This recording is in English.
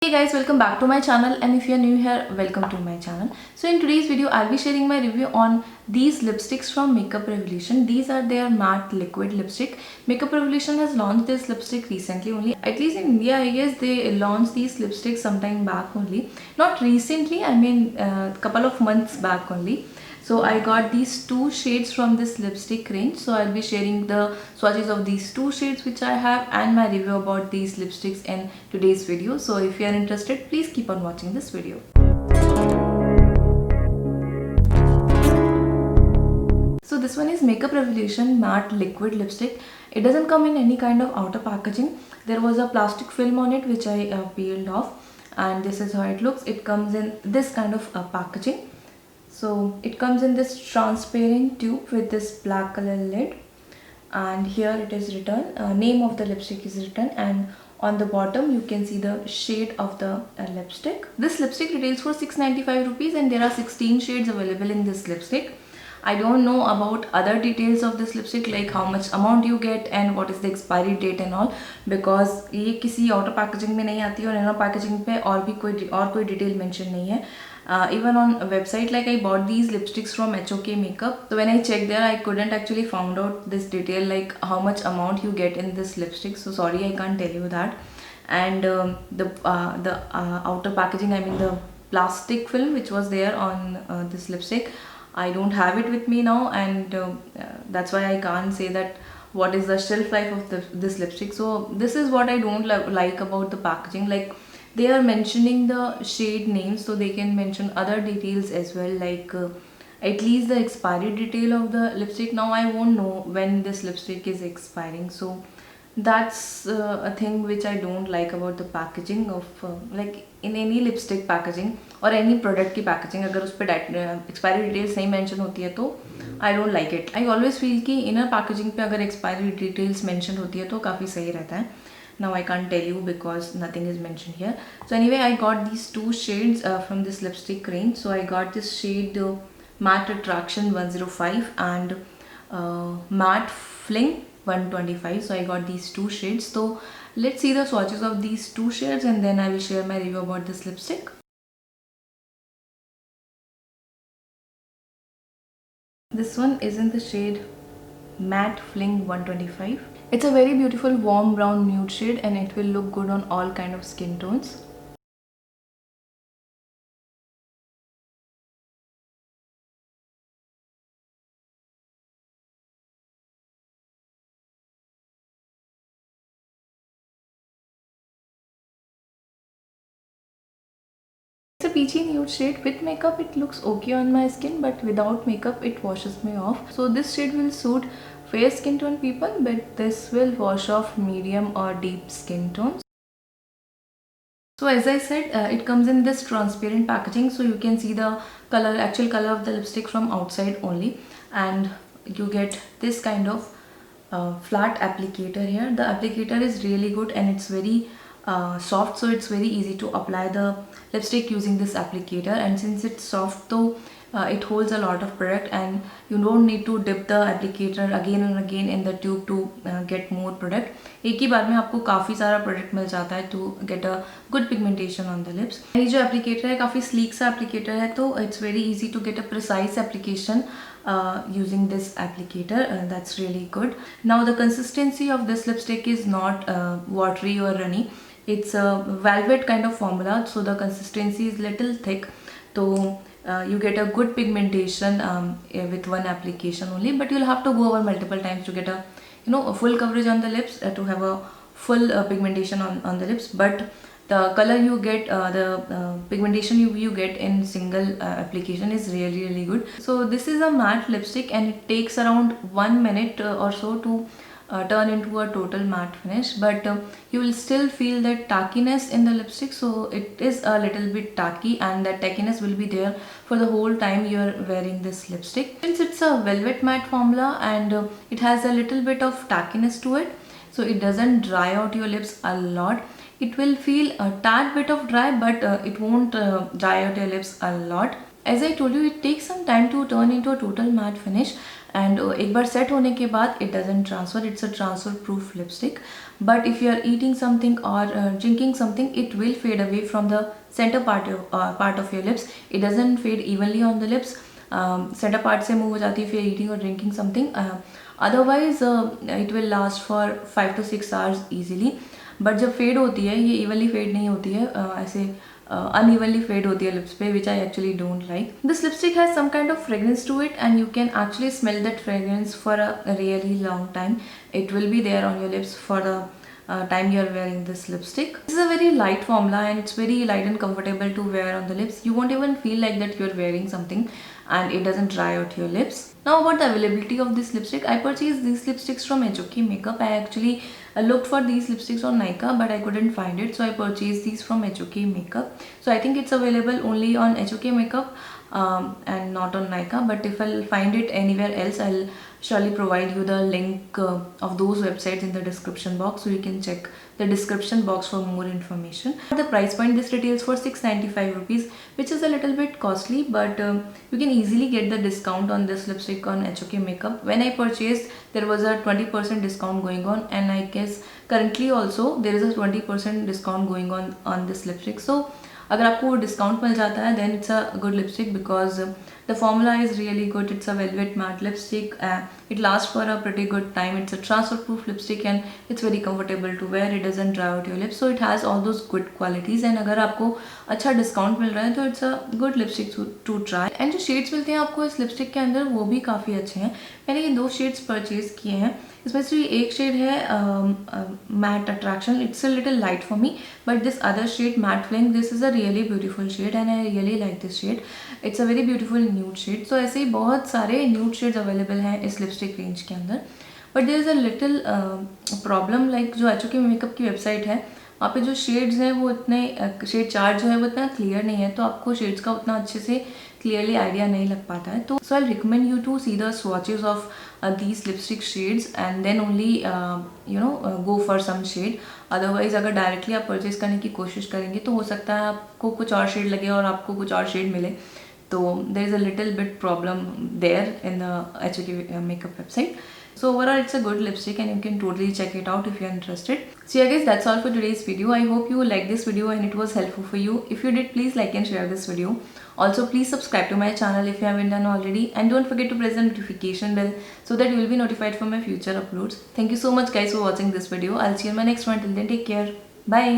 Hey guys, welcome back to my channel, and if you are new here, welcome to my channel. So in today's video I'll be sharing my review on these lipsticks from Makeup Revolution. These are their matte liquid lipstick. Makeup Revolution has launched this lipstick recently only. At least in India, I guess they launched these lipsticks sometime back only. Not recently, I mean couple of months back only. So I got these two shades from this lipstick range. So I'll be sharing the swatches of these two shades which I have and my review about these lipsticks in today's video. So if you are interested, please keep on watching this video. So this one is Makeup Revolution matte liquid lipstick. It doesn't come in any kind of outer packaging. There was a plastic film on it which I peeled off, and this is how it looks. It comes in this kind of packaging. So it comes in this transparent tube with this black color lid, and here it is written, name of the lipstick is written, and on the bottom you can see the shade of the lipstick. This lipstick retails for 695 rupees and there are 16 shades available in this lipstick. I don't know about other details of this lipstick, like how much amount you get and what is the expiry date and all, because ये किसी outer packaging में नहीं आती है और inner packaging पे और कोई detail mention नहीं है. Even on a website, like I bought these lipsticks from HOK Makeup. So when I checked there, I couldn't actually found out this detail, like how much amount you get in this lipstick. So sorry, I can't tell you that. And the outer packaging, I mean the plastic film which was there on this lipstick, I don't have it with me now, and that's why I can't say that what is the shelf life of this lipstick. So this is what I don't like about the packaging. Like, they are mentioning the shade names, so they can mention other details as well, like at least the expiry detail of the lipstick. Now I won't know when this lipstick is expiring, so that's a thing which I don't like about the packaging of like in any lipstick packaging or any product की packaging, अगर उस पर expiry details नहीं mention होती है तो I don't like it. I always feel कि inner packaging पे अगर expiry details mention होती है तो काफ़ी सही रहता है. Now I can't tell you because nothing is mentioned here. So anyway, I got these two shades from this lipstick range. So I got this shade Matte Attraction 105 and Matte Fling 125. So I got these two shades. So let's see the swatches of these two shades and then I will share my review about this lipstick. This one is in the shade Matte Fling 125. It's a very beautiful warm brown nude shade and it will look good on all kind of skin tones. It's a peachy nude shade. With makeup it looks okay on my skin, but without makeup it washes me off. So this shade will suit fair skin tone people, but this will wash off medium or deep skin tones. So as I said, it comes in this transparent packaging, so you can see the color, actual color of the lipstick from outside only, and you get this kind of flat applicator here. The applicator is really good and it's very soft, so it's very easy to apply the lipstick using this applicator, and since it's soft though, it holds a lot of product and you don't need to dip the applicator again and again in the tube to get more product. एक ही बार में आपको काफ़ी सारा product मिल जाता है to get a good pigmentation on the lips. ये जो applicator है काफ़ी sleek सा applicator है, तो it's very easy to get a precise application using this applicator. That's really good. Now the consistency of this lipstick is not watery or runny. It's a velvet kind of formula, so the consistency is little thick. So you get a good pigmentation with one application only, but you'll have to go over multiple times to get a a full coverage on the lips, to have a full pigmentation on the lips. But the color you get, the pigmentation you get in single application is really good. So this is a matte lipstick and it takes around 1 minute or so to turn into a total matte finish, but you will still feel that tackiness in the lipstick, so it is a little bit tacky and that tackiness will be there for the whole time you are wearing this lipstick. Since it's a velvet matte formula and it has a little bit of tackiness to it, so it doesn't dry out your lips a lot. It will feel a tad bit of dry, but it won't dry out your lips a lot. As I told you it takes some time to turn into a total matte finish and एक बार set होने के बाद it doesn't transfer. It's a transfer proof lipstick, but if you are eating something और drinking something it will fade away from the centre part of your lips. It doesn't fade evenly on the lips. Centre part से move हो जाती है फिर eating और drinking something. Otherwise it will last for 5 to 6 hours easily. But जब fade होती है ये इवनली फेड नहीं होती है, ऐसे unevenly fade होती है lips पे, which I actually don't like. This lipstick has some kind of fragrance to it and you can actually smell that fragrance for a really long time. It will be there on your lips for the time you are wearing this lipstick. This is a very light formula and it's very light and comfortable to wear on the lips. You won't even feel like that you're wearing something and it doesn't dry out your lips. Now about the availability of this lipstick, I purchased these lipsticks from HOK Makeup. I actually looked for these lipsticks on Nykaa but I couldn't find it, so I purchased these from HOK Makeup. So I think it's available only on HOK Makeup and not on Nykaa, but if I'll find it anywhere else I'll surely provide you the link of those websites in the description box, so you can check the description box for more information. The price point, this retails for 695 rupees, which is a little bit costly, but you can easily get the discount on this lipstick on HOK Makeup. When I purchased there was a 20% discount going on, and I guess currently also there is a 20% discount going on this lipstick. So अगर आपको discount मिल जाता है then it's a good lipstick because the formula is really good. It's a velvet matte lipstick. It last for a pretty good time. It's a transfer proof lipstick and it's very comfortable to wear. It doesn't dry out your lips, so it has all those good qualities. And अगर आपको अच्छा discount मिल रहा है तो it's a good lipstick to try. And जो shades मिलते हैं आपको इस लिपस्टिक के अंदर वो भी काफ़ी अच्छे हैं. मैंने ये 2 शेड्स परचेज किए हैं. इसमें से एक शेड है matte attraction. It's a little light for me, but this other shade matte fling, this is a really beautiful shade and I really like this shade. It's a very beautiful nude shade. So ऐसे ही बहुत सारे nude shades available हैं इस lipstick range के अंदर. But there is a little problem, like जो HOK makeup की वेबसाइट है वहाँ पे जो शेड्स हैं वो इतने शेड चार्ट जो है वो इतना क्लियर नहीं है, तो आपको शेड्स का उतना अच्छे से क्लियरली आइडिया नहीं लग पाता है. तो so I recommend you to see the swatches of these lipstick shades and then only go for some shade. Otherwise अगर डायरेक्टली आप परचेज करने की कोशिश करेंगे तो हो सकता है आपको कुछ और शेड लगे और आपको कुछ और शेड मिले. तो there is a little bit problem there in the HOK makeup website. So overall it's a good lipstick and you can totally check it out if you're interested. So yeah guys, that's all for today's video. I hope you liked this video and it was helpful for you. If you did, please like and share this video. Also please subscribe to my channel if you haven't done already, and don't forget to press the notification bell so that you will be notified for my future uploads. Thank you so much guys for watching this video. I'll see you in my next one. Till then, take care. Bye.